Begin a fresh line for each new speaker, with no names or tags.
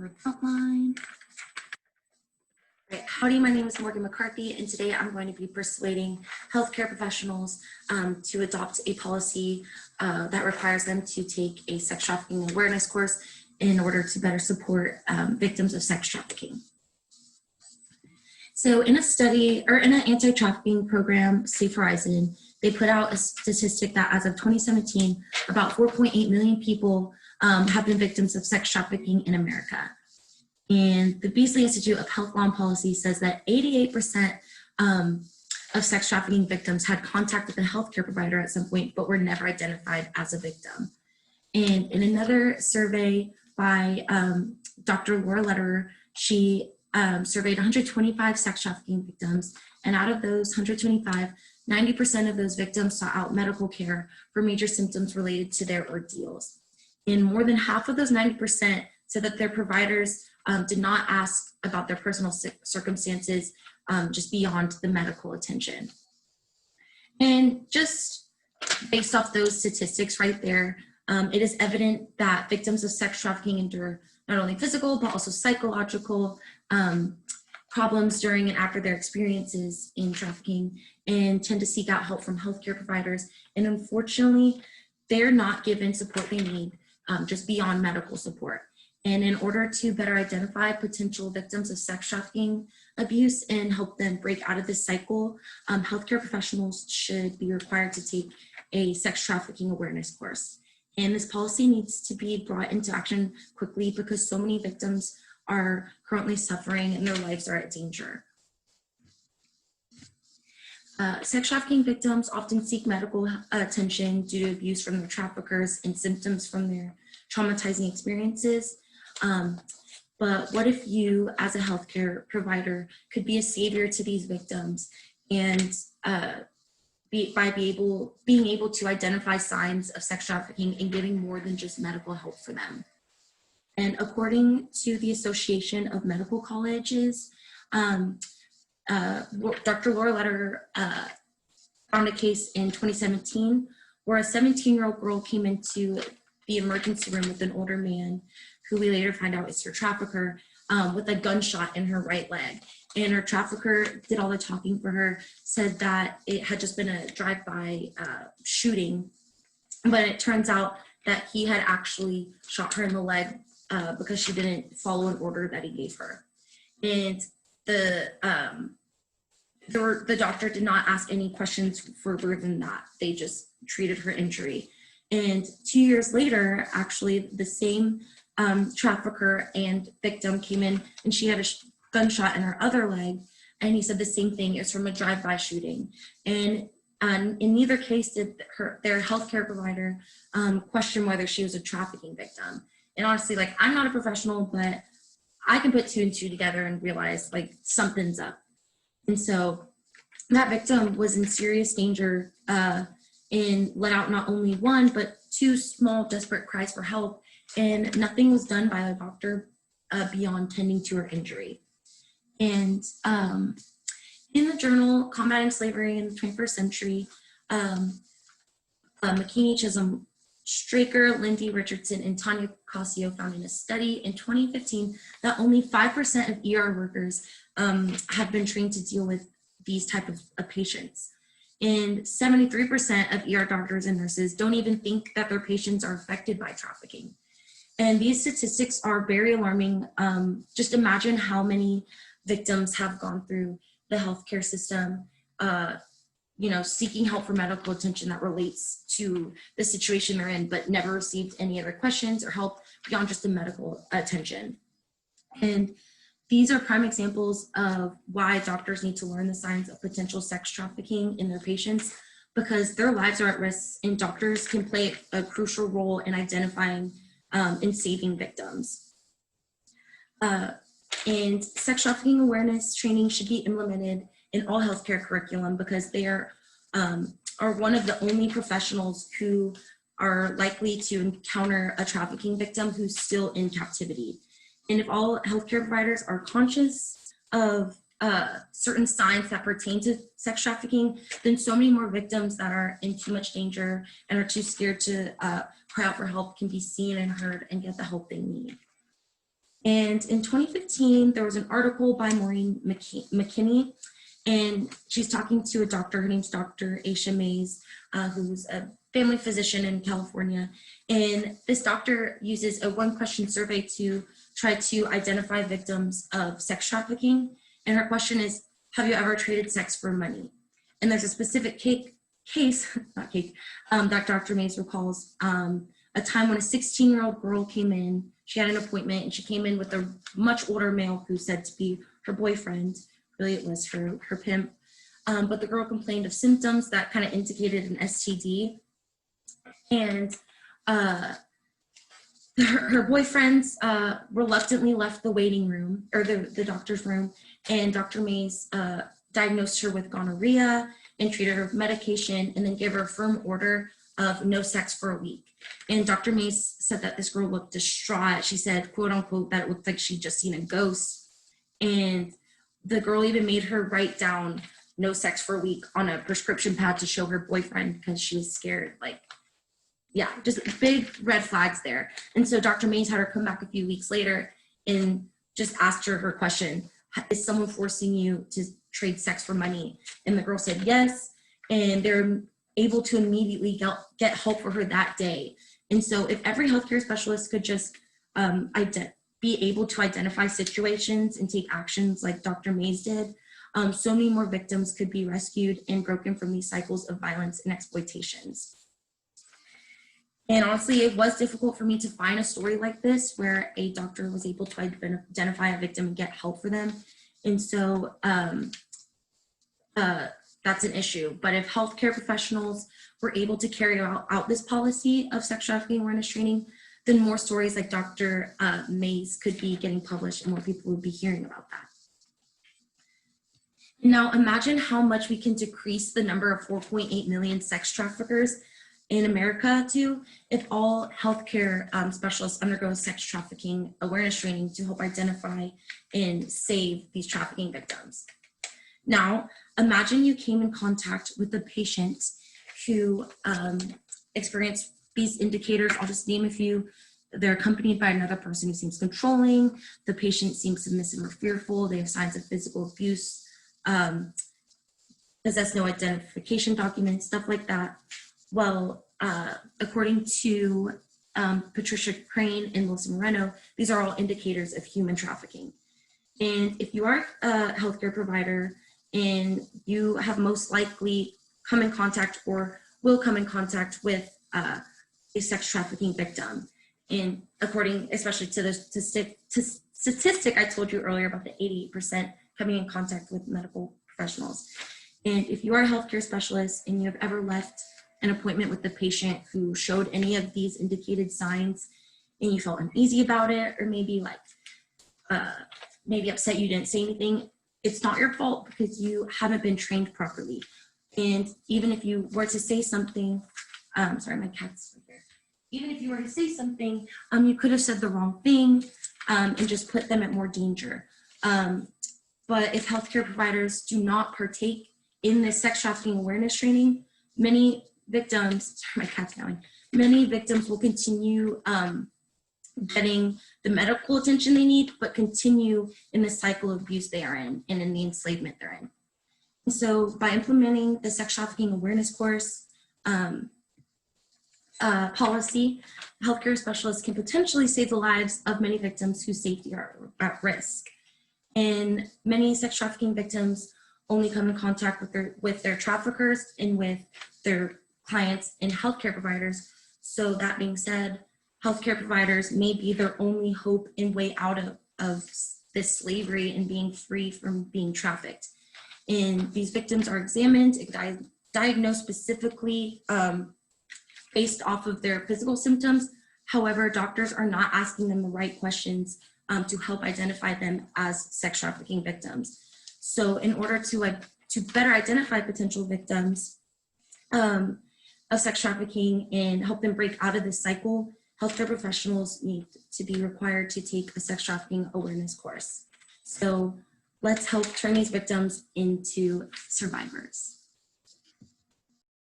Word outline. Right. Howdy, my name is Morgan McCarthy, and today I'm going to be persuading healthcare professionals to adopt a policy that requires them to take a sex trafficking awareness course in order to better support victims of sex trafficking. So in a study, or in an anti-trafficking program, Safe Horizon, they put out a statistic that as of 2017, about 4.8 million people have been victims of sex trafficking in America. And the Beasley Institute of Health Law and Policy says that 88% of sex trafficking victims had contact with a healthcare provider at some point, but were never identified as a victim. And in another survey by Dr. Laura Lederer, she surveyed 125 sex trafficking victims, and out of those 125, 90% of those victims sought out medical care for major symptoms related to their ordeals. And more than half of those 90% said that their providers did not ask about their personal circumstances just beyond the medical attention. And just based off those statistics right there, it is evident that victims of sex trafficking endure not only physical, but also psychological problems during and after their experiences in trafficking, and tend to seek out help from healthcare providers. And unfortunately, they're not given support they need just beyond medical support. And in order to better identify potential victims of sex trafficking abuse and help them break out of this cycle, healthcare professionals should be required to take a sex trafficking awareness course. And this policy needs to be brought into action quickly because so many victims are currently suffering and their lives are at danger. Sex trafficking victims often seek medical attention due to abuse from their traffickers and symptoms from their traumatizing experiences. But what if you, as a healthcare provider, could be a savior to these victims and being able to identify signs of sex trafficking and giving more than just medical help for them? And according to the Association of Medical Colleges, Dr. Laura Lederer found a case in 2017 where a 17-year-old girl came into the emergency room with an older man who we later find out is her trafficker, with a gunshot in her right leg. And her trafficker did all the talking for her, said that it had just been a drive-by shooting, but it turns out that he had actually shot her in the leg because she didn't follow an order that he gave her. And the doctor did not ask any questions further than that. They just treated her injury. And 2 years later, actually, the same trafficker and victim came in, and she had a gunshot in her other leg, and he said the same thing. It's from a drive-by shooting. And in neither case did their healthcare provider question whether she was a trafficking victim. And honestly, like, I'm not a professional, but I can put two and two together and realize, like, something's up. And so that victim was in serious danger and let out not only one, but two small, desperate cries for help. And nothing was done by the doctor beyond tending to her injury. And in the journal, Combating Slavery in the 21st Century, McKinney, Chisholm, Straker, Lindy Richardson, and Tanya Casio found in a study in 2015 that only 5% of ER workers have been trained to deal with these type of patients. And 73% of ER doctors and nurses don't even think that their patients are affected by trafficking. And these statistics are very alarming. Just imagine how many victims have gone through the healthcare system, seeking help for medical attention that relates to the situation they're in, but never received any other questions or help beyond just the medical attention. And these are prime examples of why doctors need to learn the signs of potential sex trafficking in their patients, because their lives are at risk, and doctors can play a crucial role in identifying and saving victims. And sex trafficking awareness training should be implemented in all healthcare curriculum because they are one of the only professionals who are likely to encounter a trafficking victim who's still in captivity. And if all healthcare providers are conscious of certain signs that pertain to sex trafficking, then so many more victims that are in too much danger and are too scared to cry out for help can be seen and heard and get the help they need. And in 2015, there was an article by Maureen McKinney, and she's talking to a doctor. Her name's Dr. Aisha Mays, who's a family physician in California. And this doctor uses a one-question survey to try to identify victims of sex trafficking. And her question is, have you ever traded sex for money? And there's a specific case, that Dr. Mays recalls, a time when a 16-year-old girl came in. She had an appointment, and she came in with a much older male who said to be her boyfriend. Really, it was her pimp. But the girl complained of symptoms that kind of indicated an STD. And her boyfriends reluctantly left the waiting room, or the doctor's room, and Dr. Mays diagnosed her with gonorrhea and treated her with medication, and then gave her a firm order of no sex for a week. And Dr. Mays said that this girl looked distraught. She said, quote unquote, that it looked like she'd just seen a ghost. And the girl even made her write down no sex for a week on a prescription pad to show her boyfriend because she was scared. Like, yeah, just big red flags there. And so Dr. Mays had her come back a few weeks later and just asked her question, is someone forcing you to trade sex for money? And the girl said yes, and they're able to immediately get help for her that day. And so if every healthcare specialist could just be able to identify situations and take actions like Dr. Mays did, so many more victims could be rescued and broken from these cycles of violence and exploitations. And honestly, it was difficult for me to find a story like this where a doctor was able to identify a victim and get help for them. And so that's an issue. But if healthcare professionals were able to carry out this policy of sex trafficking awareness training, then more stories like Dr. Mays could be getting published and more people would be hearing about that. Now imagine how much we can decrease the number of 4.8 million sex traffickers in America to if all healthcare specialists undergo sex trafficking awareness training to help identify and save these trafficking victims. Now, imagine you came in contact with a patient who experienced these indicators. I'll just name a few. They're accompanied by another person who seems controlling. The patient seems submissive or fearful. They have signs of physical abuse, possess no identification documents, stuff like that. Well, according to Patricia Crane and Melissa Moreno, these are all indicators of human trafficking. And if you are a healthcare provider and you have most likely come in contact or will come in contact with a sex trafficking victim, and according especially to the statistic I told you earlier about the 88% coming in contact with medical professionals. And if you are a healthcare specialist and you have ever left an appointment with the patient who showed any of these indicated signs and you felt uneasy about it, or maybe maybe upset you didn't say anything, it's not your fault because you haven't been trained properly. And even if you were to say something, sorry, my cat's right there. Even if you were to say something, you could have said the wrong thing and just put them at more danger. But if healthcare providers do not partake in this sex trafficking awareness training, many victims, sorry, my cat's meowing, many victims will continue getting the medical attention they need, but continue in the cycle of abuse they are in and in the enslavement they're in. And so by implementing the sex trafficking awareness course policy, healthcare specialists can potentially save the lives of many victims whose safety are at risk. And many sex trafficking victims only come in contact with their traffickers and with their clients and healthcare providers. So that being said, healthcare providers may be their only hope and way out of this slavery and being free from being trafficked. And these victims are examined, diagnosed specifically based off of their physical symptoms. However, doctors are not asking them the right questions to help identify them as sex trafficking victims. So in order to better identify potential victims of sex trafficking and help them break out of this cycle, healthcare professionals need to be required to take a sex trafficking awareness course. So let's help turn these victims into survivors.